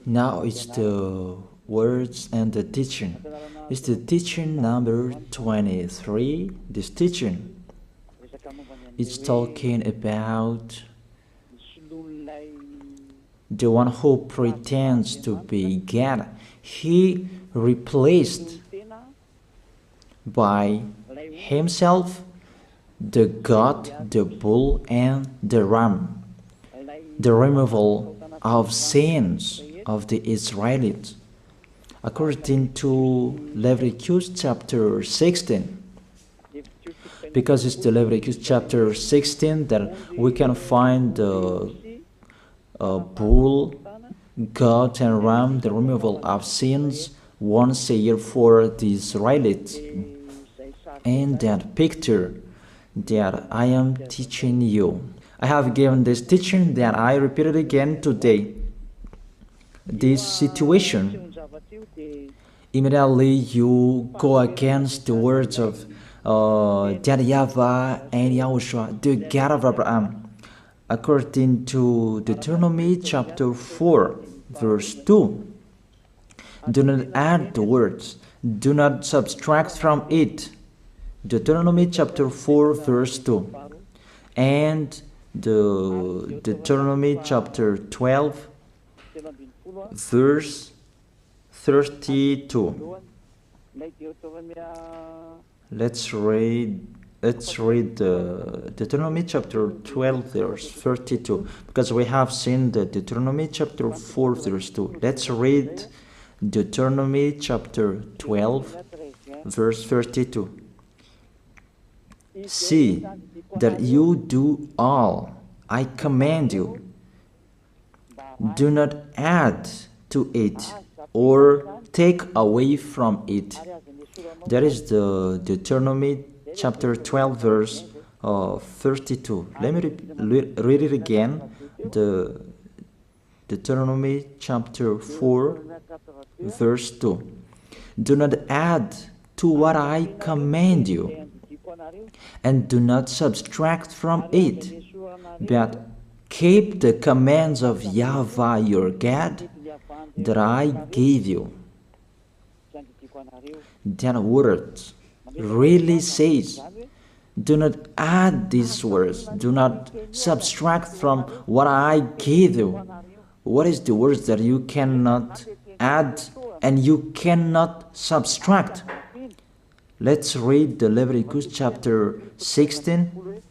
Now it's the words and the teaching. It's the teaching number 23. This teaching, it's talking about the one who pretends to be God. He replaced by himself the goat, the bull, and the ram. The removal of sins of the Israelites. According to Leviticus chapter 16. Because it's the Leviticus chapter 16 that we can find the bull, goat, and ram, the removal of sins once a year for the Israelites. And that picture that I am teaching you. I have given this teaching that I repeated again today. This situation, immediately you go against the words of that YAHVAH and YAHOSHUAH, the God of Abraham. According to Deuteronomy chapter 4, verse 2. Do not add the words, do not subtract from it. Deuteronomy chapter 4, verse 2. And the Deuteronomy chapter 12, verse 32. Let's read the Deuteronomy chapter 12, verse 32, because we have seen the Deuteronomy chapter 4, verse 2. Let's read Deuteronomy chapter 12, verse 32. See that you do all I command you. Do not add to it or take away from it. That is the Deuteronomy chapter 12, verse 32. Let me read it again. The Deuteronomy chapter 4, verse 2. Do not add to what I command you, and do not subtract from it, but keep the commands of YAHVAH your God that I gave you. That word really says, do not add these words, do not subtract from what I gave you. What is the words that you cannot add and you cannot subtract? Let's read the Leviticus chapter 16.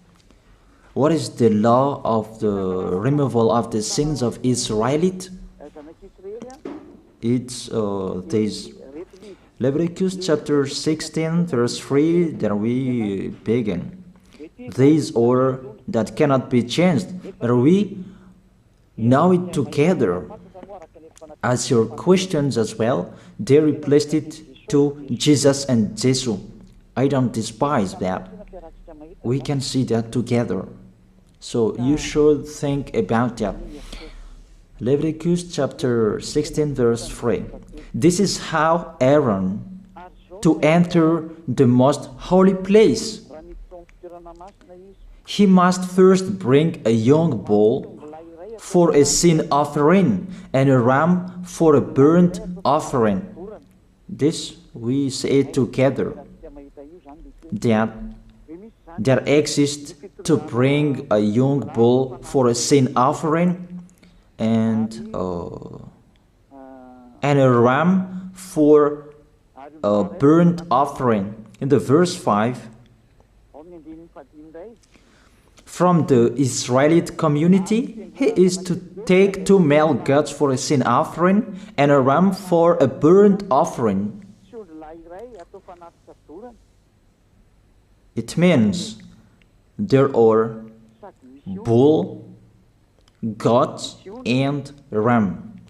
What is the law of the removal of the sins of Israelite? It's this Leviticus chapter 16, verse 3 that we begin. These order that cannot be changed, but we know it together. As your questions as well, they replaced it to Jesus and Jesus. I don't despise that. We can see that together. So you should think about that. Leviticus chapter 16, verse 3. This is how Aaron to enter the most holy place. He must first bring a young bull for a sin offering and a ram for a burnt offering. This we say together, that there exists to bring a young bull for a sin offering and a ram for a burnt offering. In the verse 5, from the Israelite community, he is to take 2 male goats for a sin offering and a ram for a burnt offering. It means there are bull, goat, and ram.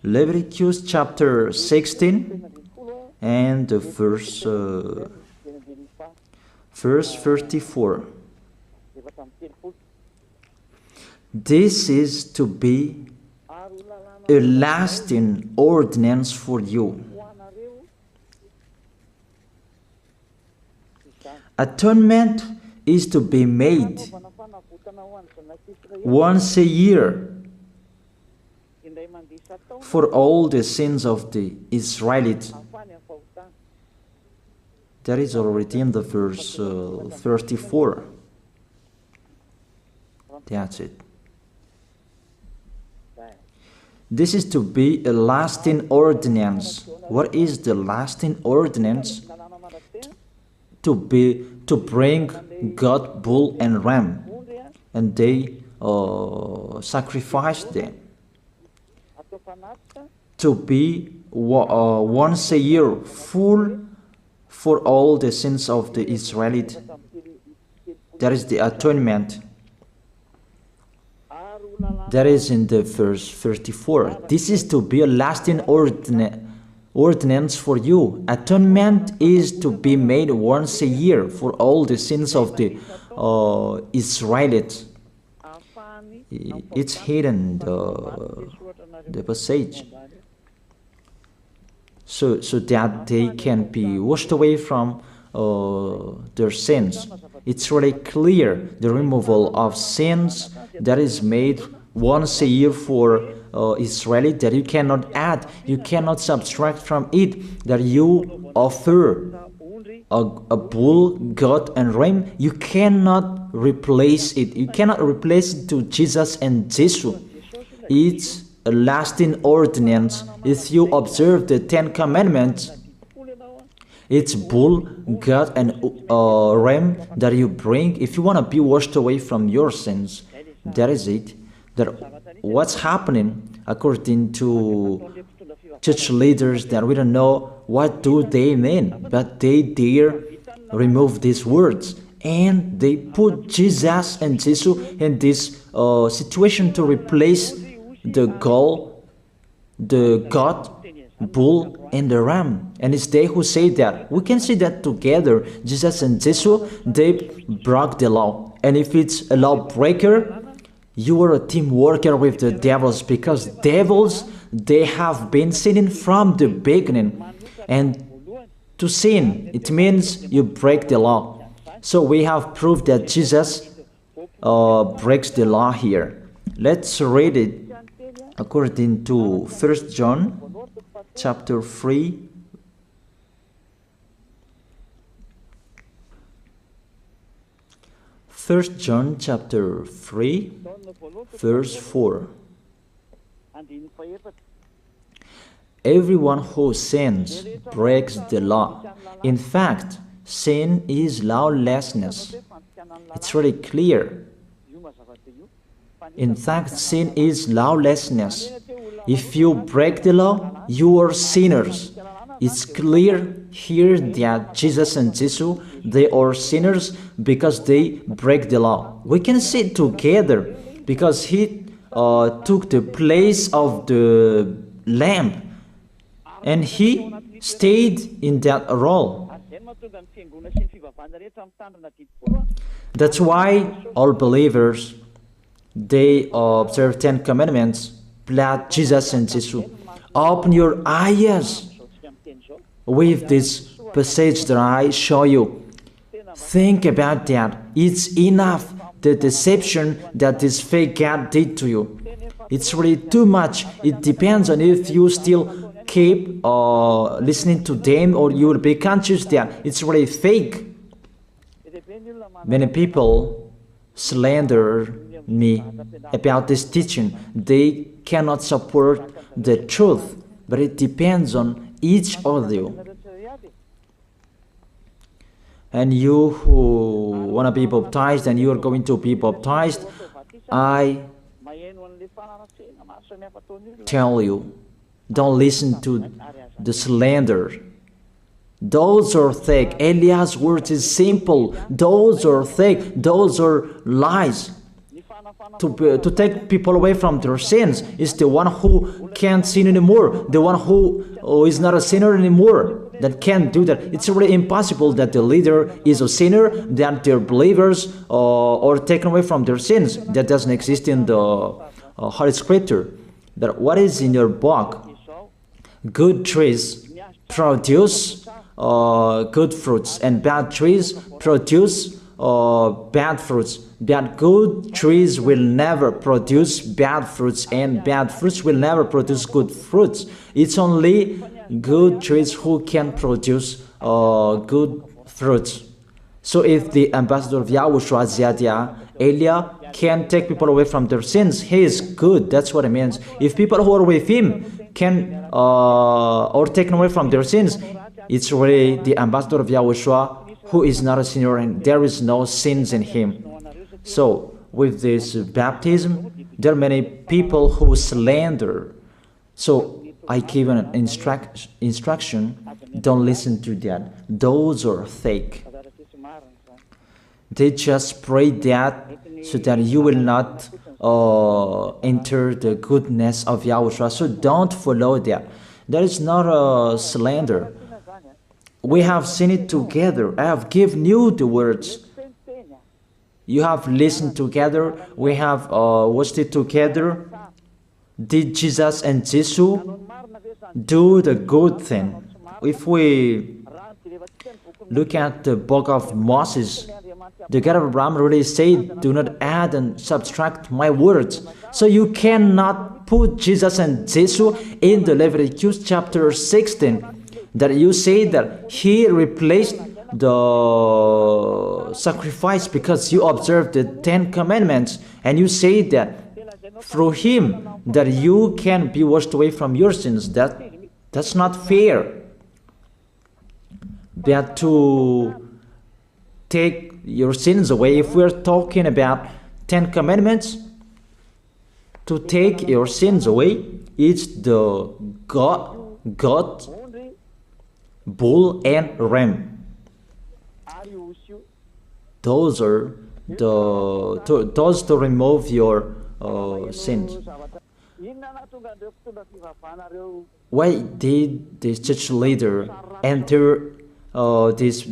Leviticus chapter 16 and the verse 34. This is to be a lasting ordinance for you. Atonement is to be made once a year for all the sins of the Israelites. That is already in the verse 34. That's it. This is to be a lasting ordinance. What is the lasting ordinance? To bring God, bull and ram, and they sacrifice them. To be once a year full for all the sins of the Israelites. That is the atonement. That is in the verse 34. This is to be a lasting ordinance for you. Atonement is to be made once a year for all the sins of the Israelites. It's hidden, the passage. So that they can be washed away from their sins. It's really clear, the removal of sins that is made once a year for Israeli, that you cannot add, you cannot subtract from it, that you offer a bull, goat and ram, you cannot replace it. You cannot replace it to Jesus and Jesus. It's a lasting ordinance. If you observe the 10 Commandments, it's bull, goat and ram that you bring. If you want to be washed away from your sins, that is it. That what's happening according to church leaders, that we don't know what do they mean, but they dare remove these words and they put Jesus and Jesus in this situation to replace the goat, bull and the ram. And it's they who say that. We can see that together, Jesus and Jesus, they broke the law. And if it's a lawbreaker, you are a team worker with the devils, because devils, they have been sinning from the beginning. And to sin, it means you break the law. So we have proof that Jesus breaks the law here. Let's read it according to 1 John chapter 3. First John chapter 3, verse 4. Everyone who sins breaks the law. In fact, sin is lawlessness. It's really clear. In fact, sin is lawlessness. If you break the law, you are sinners. It's clear here that Jesus and Jesus, they are sinners because they break the law. We can see it together because he took the place of the lamb and he stayed in that role. That's why all believers, they observe 10 commandments, blood, Jesus and Jesus. Open your eyes with this passage that I show you. Think about that. It's enough, the deception that this fake God did to you. It's really too much. It depends on if you still keep listening to them, or you will be conscious that it's really fake. Many people slander me about this teaching. They cannot support the truth, but it depends on each of you. And you who want to be baptized and you are going to be baptized, I tell you, don't listen to the slander. Those are fake. Eliah's words is simple. Those are fake. Those are lies. To take people away from their sins is the one who can't sin anymore. The one who is not a sinner anymore, that can't do that. It's really impossible that the leader is a sinner, that their believers are taken away from their sins. That doesn't exist in the Holy Scripture. That what is in your book? Good trees produce good fruits, and bad trees produce bad fruits. That good trees will never produce bad fruits, and bad fruits will never produce good fruits. It's only good trees who can produce good fruits. So if the ambassador of Yahushua, Ziyadiyah, Elia, can take people away from their sins, he is good. That's what it means. If people who are with him can or taken away from their sins, it's really the ambassador of Yahushua who is not a sinner, and there is no sins in him. So with this baptism, there are many people who slander. So I give an instruction, don't listen to that. Those are fake. They just pray that so that you will not enter the goodness of Yahushua. So don't follow that. That is not a slander. We have seen it together. I have given you the words. You have listened together. We have watched it together. Did Jesus and Jesus do the good thing? If we look at the book of Moses, the God of Abraham really said, do not add and subtract my words. So you cannot put Jesus and Jesus in the Leviticus chapter 16. That you say that he replaced the sacrifice because you observed the 10 commandments, and you say that through him that you can be washed away from your sins. That's not fair. That to take your sins away, if we're talking about 10 commandments, to take your sins away, it's the God, bull and ram. Those are those to remove your sins. Why did this church leader enter this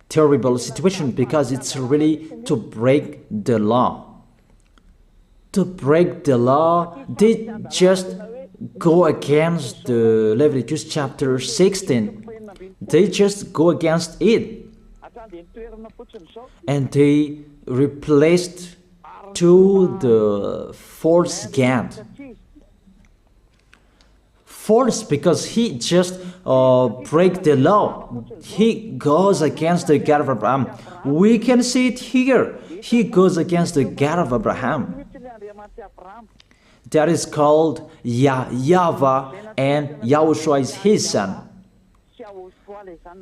terrible situation? Because it's really to break the law. To break the law, they just go against the Leviticus chapter 16. They just go against it. And they replaced to the false God. False because he just break the law. He goes against the God of Abraham. We can see it here. He goes against the God of Abraham. That is called YAHVAH, and YAHOSHUAH is his son.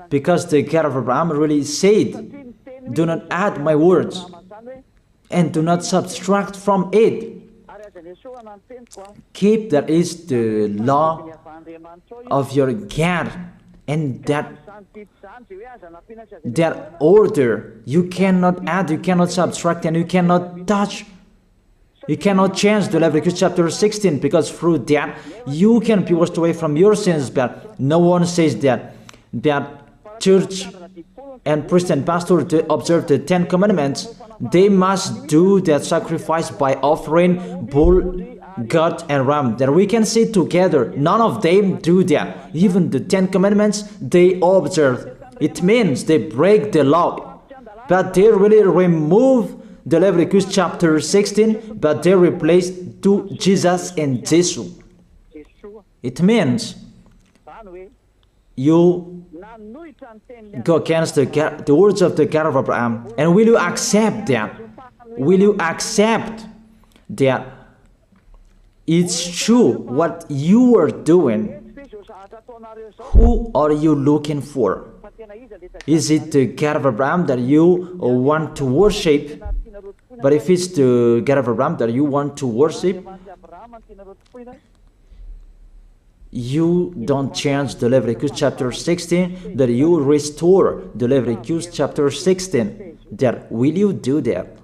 Because the God of Abraham really said, do not add my words and do not subtract from it. Keep, that is the law of your God, and that order. You cannot add, you cannot subtract, and you cannot touch. You cannot change the Leviticus chapter 16, because through that you can be washed away from your sins. But no one says that church and priest and pastor to observe the 10 commandments, they must do that sacrifice by offering bull, goat, and ram. That we can see together. None of them do that. Even the 10 commandments they observe. It means they break the law, but they really remove the Leviticus chapter 16, but they replace to Jesus and Jesus. It means you go against the words of the God of Abraham. And will you accept that? Will you accept that it's true what you are doing? Who are you looking for? Is it the God of Abraham that you want to worship? But if it's the God of Abraham that you want to worship, you don't change the Leviticus chapter 16, that you restore the Leviticus chapter 16. That will you do that?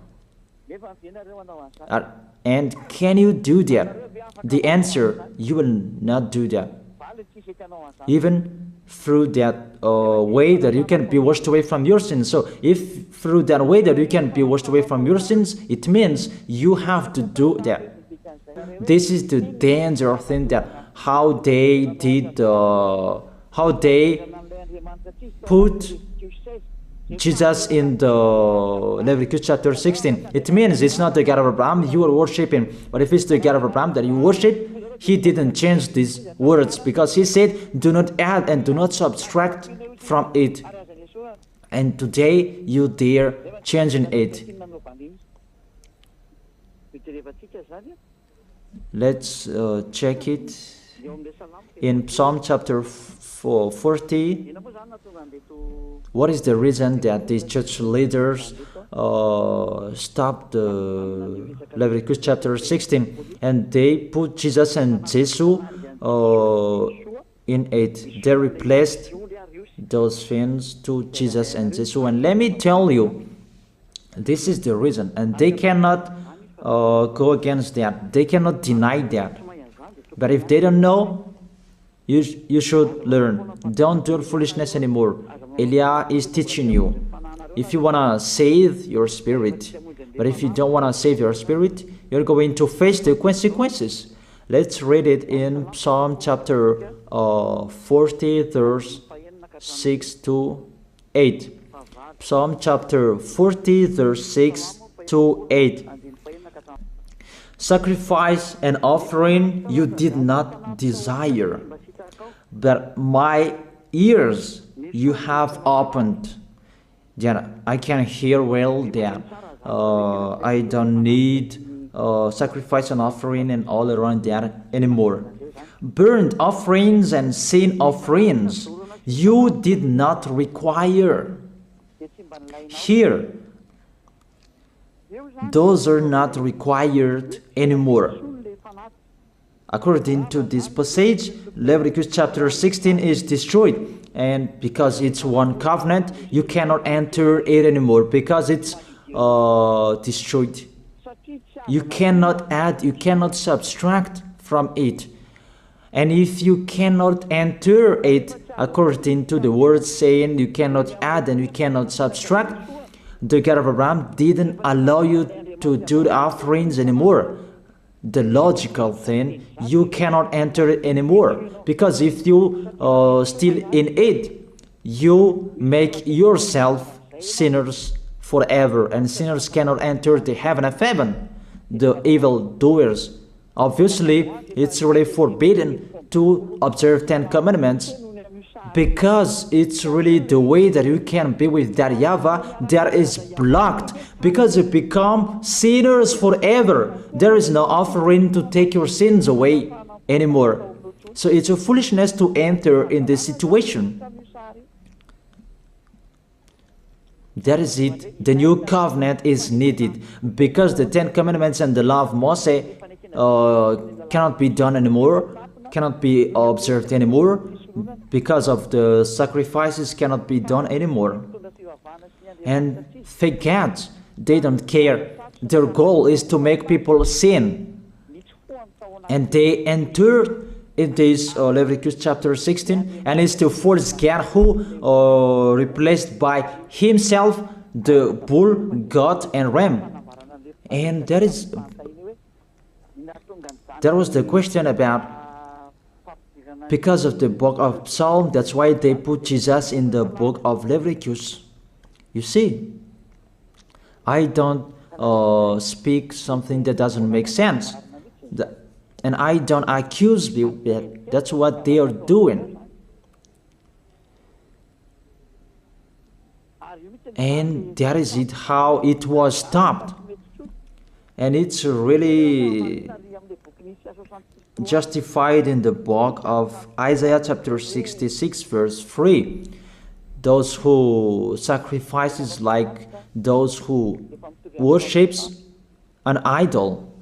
And can you do that? The answer, you will not do that. Even through that way that you can be washed away from your sins. So if through that way that you can be washed away from your sins, it means you have to do that. This is the danger thing, that how they did, how they put Jesus in the Leviticus chapter 16. It means it's not the God of Abraham you are worshiping, but if it's the God of Abraham that you worship, he didn't change these words, because he said, do not add and do not subtract from it. And today you dare changing it. Let's check it in Psalm chapter 40. What is the reason that these church leaders stopped the Leviticus chapter 16 and they put Jesus and Jesus in it? They replaced those things to Jesus and Jesus. And let me tell you, this is the reason, and they cannot go against that. They cannot deny that. But if they don't know, you should learn. Don't do foolishness anymore. Elia is teaching you. If you want to save your spirit, but if you don't want to save your spirit, you're going to face the consequences. Let's read it in Psalm chapter 40, verse 6 to 8. Psalm chapter 40, verse 6 to 8. Sacrifice and offering you did not desire, but my ears you have opened. Yeah, I can hear well that I don't need sacrifice and offering and all around that anymore. Burnt offerings and sin offerings you did not require. Here, those are not required anymore. According to this passage, Leviticus chapter 16 is destroyed, and because it's one covenant, you cannot enter it anymore because it's destroyed. You cannot add, you cannot subtract from it. And if you cannot enter it according to the word saying you cannot add and you cannot subtract, the God of Abraham didn't allow you to do the offerings anymore. The logical thing, you cannot enter it anymore, because if you still in it, you make yourself sinners forever, and sinners cannot enter the heaven of heaven, the evil doers. Obviously, it's really forbidden to observe 10 commandments, because it's really the way that you can be with that YAHVAH that is blocked, because you become sinners forever. There is no offering to take your sins away anymore. So it's a foolishness to enter in this situation. That is it. The new covenant is needed, because the 10 commandments and the law of Moses cannot be done anymore, cannot be observed anymore, because of the sacrifices cannot be done anymore. And fake gods, they don't care. Their goal is to make people sin. And they entered in this Leviticus chapter 16, and it's the false God who replaced by himself the bull, goat, and ram. And there was the question about, because of the book of Psalm, that's why they put Jesus in the book of Leviticus. You see, I don't speak something that doesn't make sense. And I don't accuse you that that's what they are doing. And that is it, how it was stopped. And it's really justified in the book of Isaiah chapter 66 verse 3. Those who sacrifices like those who worships an idol.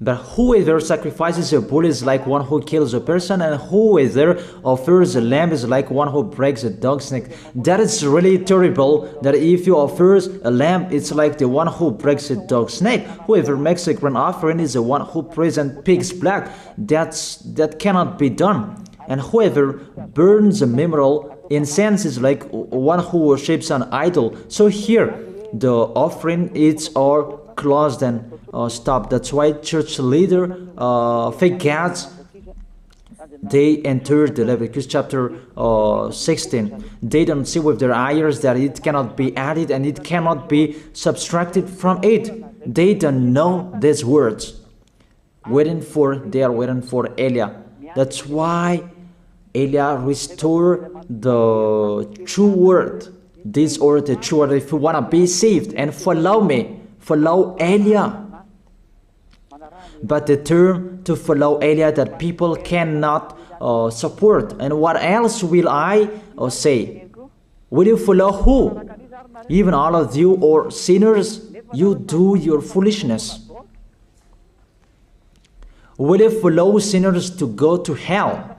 But whoever sacrifices a bull is like one who kills a person, and whoever offers a lamb is like one who breaks a dog's neck. That is really terrible, that if you offer a lamb, it's like the one who breaks a dog's neck. Whoever makes a grain offering is the one who presents pig's blood. That cannot be done. And whoever burns a memorial incense is like one who worships an idol. So here, the offering is all closed and stopped. That's why church leader, fake gods, they entered the Leviticus chapter 16. They don't see with their eyes that it cannot be added and it cannot be subtracted from it. They don't know these words. They are waiting for Elia. That's why Elia restored the true word. This or the true word. If you want to be saved and follow me, follow Elia. But the term to follow Elia that people cannot support. And what else will I say? Will you follow who? Even all of you or sinners, you do your foolishness. Will you follow sinners to go to hell?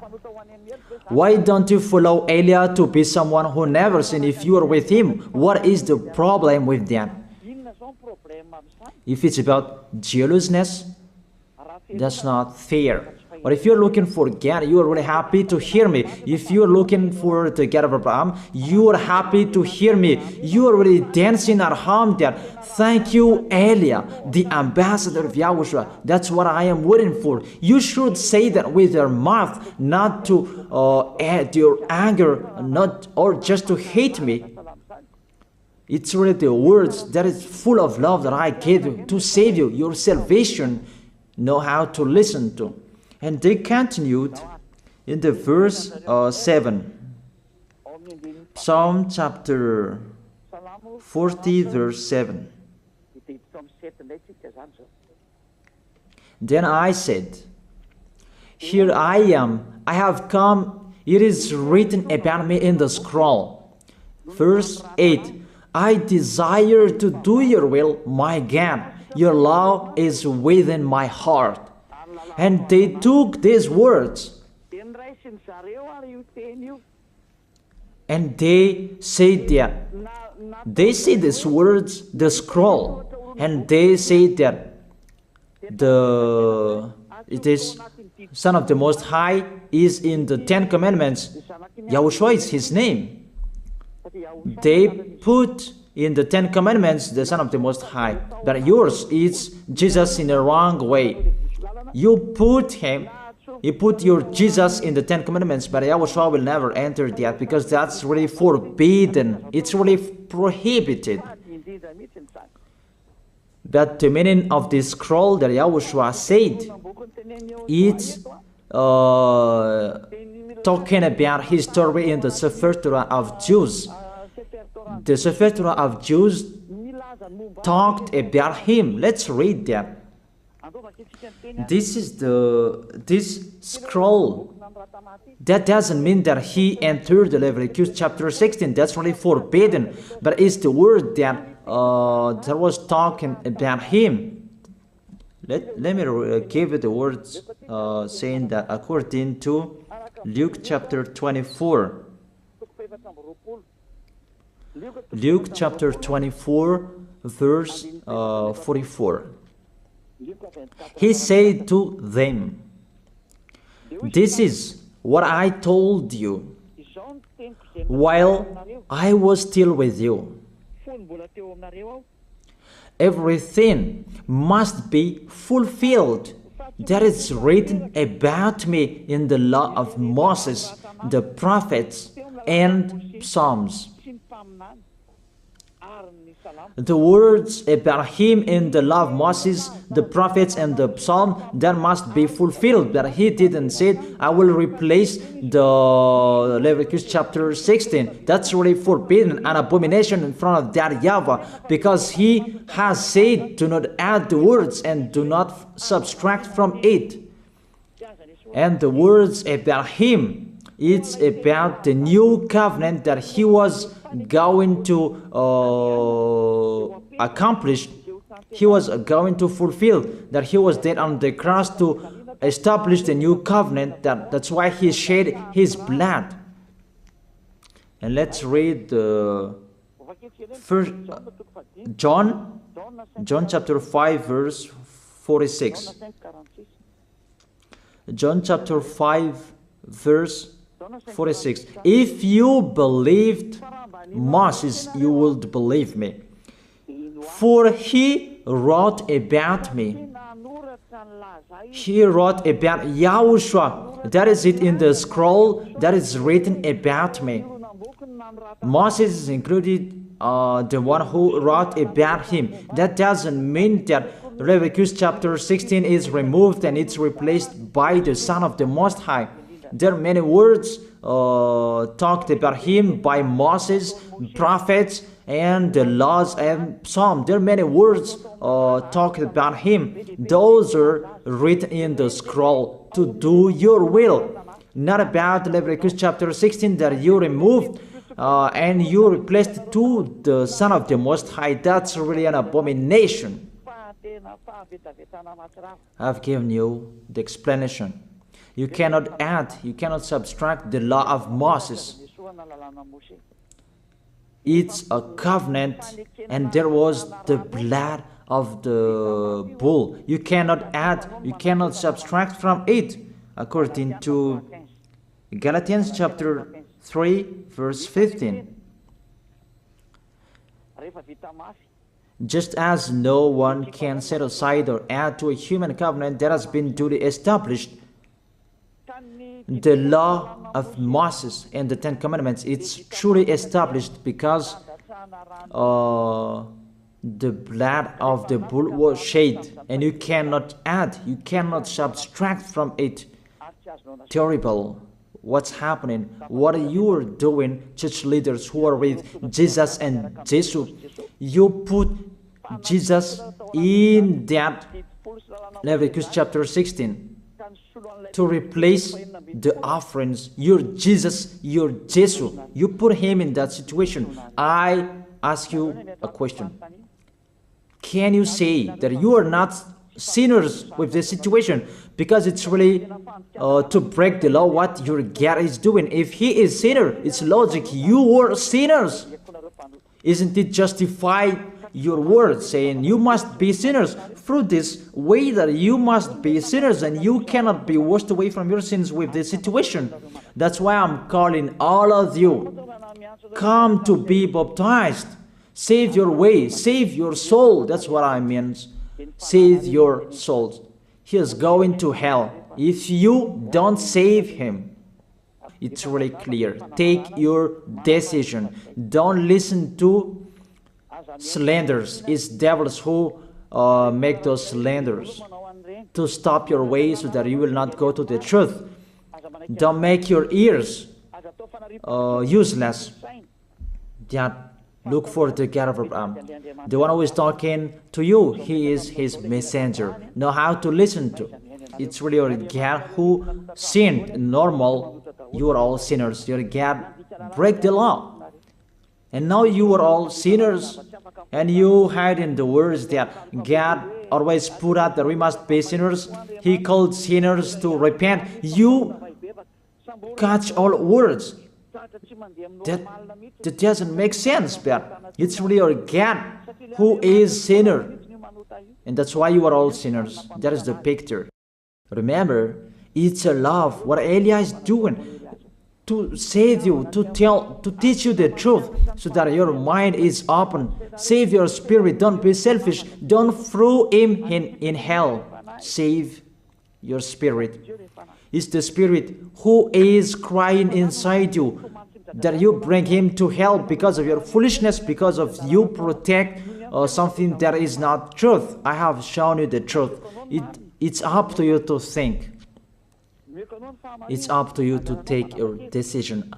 Why don't you follow Elia to be someone who never sinned if you are with him? What is the problem with that? If it's about jealousness, that's not fair. But if you're looking for God, you are really happy to hear me. If you're looking for the God of Abraham, you are happy to hear me. You are really dancing at home there. Thank you, Elia, the ambassador of Yahushua. That's what I am waiting for. You should say that with your mouth, not to add your anger, not or just to hate me. It's really the words that is full of love that I gave you to save you. Your salvation, know how to listen to. And they continued in the verse 7. Psalm chapter 40 verse 7. Then I said, here I am, I have come, it is written about me in the scroll. Verse 8. I desire to do your will, my God. Your law is within my heart. And they took these words and they said that they say these words, the scroll, and they say that it is Son of the Most High is in the 10 Commandments. Yahushua is his name. They put in the 10 Commandments the Son of the Most High, but yours is Jesus in the wrong way. You put your Jesus in the 10 Commandments, but Yahushua will never enter that because that's really forbidden. It's really prohibited. But the meaning of this scroll that Yahushua said, it's talking about his story in the Sefer Torah of Jews. The Sefer Torah of Jews talked about him. Let's read that. This scroll. That doesn't mean that he entered the Leviticus chapter 16. That's really forbidden. But it's the word that was talking about him. Let me give you the words saying that according to Luke chapter 24. Luke chapter 24 verse 44. He said to them, this is what I told you while I was still with you. Everything must be fulfilled that is written about me in the law of Moses, the prophets, and Psalms. The words about him in the law of Moses, the prophets, and the psalm, that must be fulfilled. But he didn't say, I will replace the Leviticus chapter 16. That's really forbidden, an abomination in front of that YAHVAH, because he has said, do not add the words and do not subtract from it. And the words about him, it's about the new covenant that he was going to accomplish. He was going to fulfill, that he was dead on the cross to establish the new covenant. That's why he shed his blood. And let's read first John chapter 5 verse 46. John chapter 5 verse 46. If you believed Moses, you would believe me, for he wrote about me. He wrote about Yahushua. That is it in the scroll that is written about me. Moses is included, the one who wrote about him. That doesn't mean that Leviticus chapter 16 is removed and it's replaced by the Son of the Most High. There are many words talked about him by Moses, prophets, and the laws and Psalm. There are many words talked about him. Those are written in the scroll to do your will. Not about Leviticus chapter 16 that you removed and you replaced to the Son of the Most High. That's really an abomination. I've given you the explanation. You cannot add, you cannot subtract the law of Moses. It's a covenant, and there was the blood of the bull. You cannot add, you cannot subtract from it, according to Galatians chapter 3, verse 15. Just as no one can set aside or add to a human covenant that has been duly established, the law of Moses and the Ten Commandments, it's truly established because the blood of the bull was shed, and you cannot add, you cannot subtract from it. Terrible. What's happening? What you are doing, church leaders who are with Jesus and Jesus? You put Jesus in that Leviticus chapter 16 to replace the offerings. You're Jesus, you're Jesus. You put him in that situation. I ask you a question. Can you say that you are not sinners with this situation? Because it's really to break the law what your God is doing. If he is sinner, it's logic. You were sinners. Isn't it justify your word saying you must be sinners through this way that you must be sinners and you cannot be washed away from your sins with this situation? That's why I'm calling all of you, come to be baptized. Save your way, save your soul. That's what I mean. Save your souls. He is going to hell if you don't save him. It's really clear. Take your decision. Don't listen to slanders. It's devils who make those slanders to stop your way so that you will not go to the truth. Don't make your ears useless. Look for the God of Abraham. The one who is talking to you, he is his messenger. Know how to listen to. It's really your God who sinned. Normal, you are all sinners. Your God break the law. And now you are all sinners. And you hide in the words that God always put out that we must be sinners. He called sinners to repent. You catch all words. That doesn't make sense, but it's really your God who is sinner. And that's why you are all sinners. That is the picture. Remember, it's a love. What Elia is doing to save you, to teach you the truth so that your mind is open. Save your spirit. Don't be selfish. Don't throw him in hell. Save your spirit. It's the spirit who is crying inside you that you bring him to hell because of your foolishness, because of you protect something that is not truth. I have shown you the truth. It's up to you to think. It's up to you to take your decision.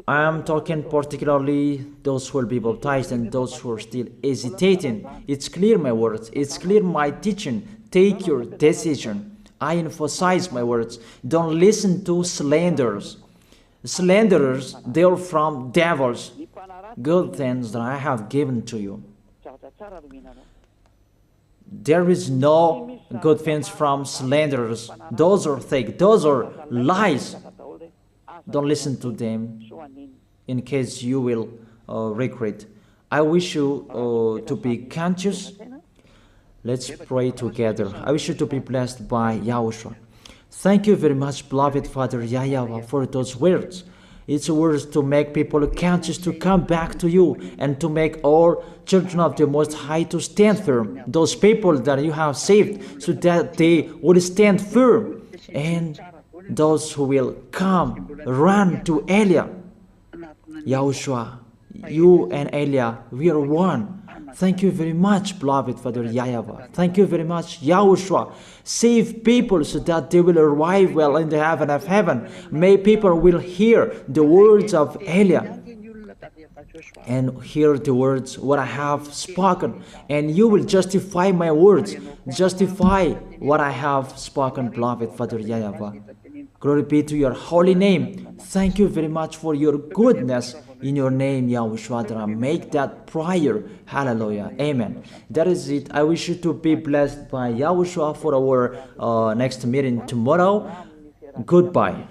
I am talking particularly those who will be baptized and those who are still hesitating. It's clear my words. It's clear my teaching. Take your decision. I emphasize my words. Don't listen to slanders. Slanderers, they are from devils. Good things that I have given to you. There is no good things from slanderers. Those are fake. Those are lies. Don't listen to them in case you will regret. I wish you to be conscious. Let's pray together. I wish you to be blessed by YAHOSHUAH. Thank you very much, beloved Father YAHVAH, for those words. It's words to make people conscious to come back to you, and to make all children of the Most High to stand firm. Those people that you have saved, so that they will stand firm. And those who will come, run to Elia. Yahushua, you and Elia, we are one. Thank you very much, beloved Father YAHVAH. Thank you very much, Yahushua. Save people so that they will arrive well in the heaven of heaven. May people will hear the words of Elia and hear the words what I have spoken, and you will justify my words, justify what I have spoken, beloved Father YAHVAH. Glory be to your holy name. Thank you very much for your goodness. In your name, Yahushua, that I make that prayer. Hallelujah. Amen. That is it. I wish you to be blessed by Yahushua for our next meeting tomorrow. Goodbye.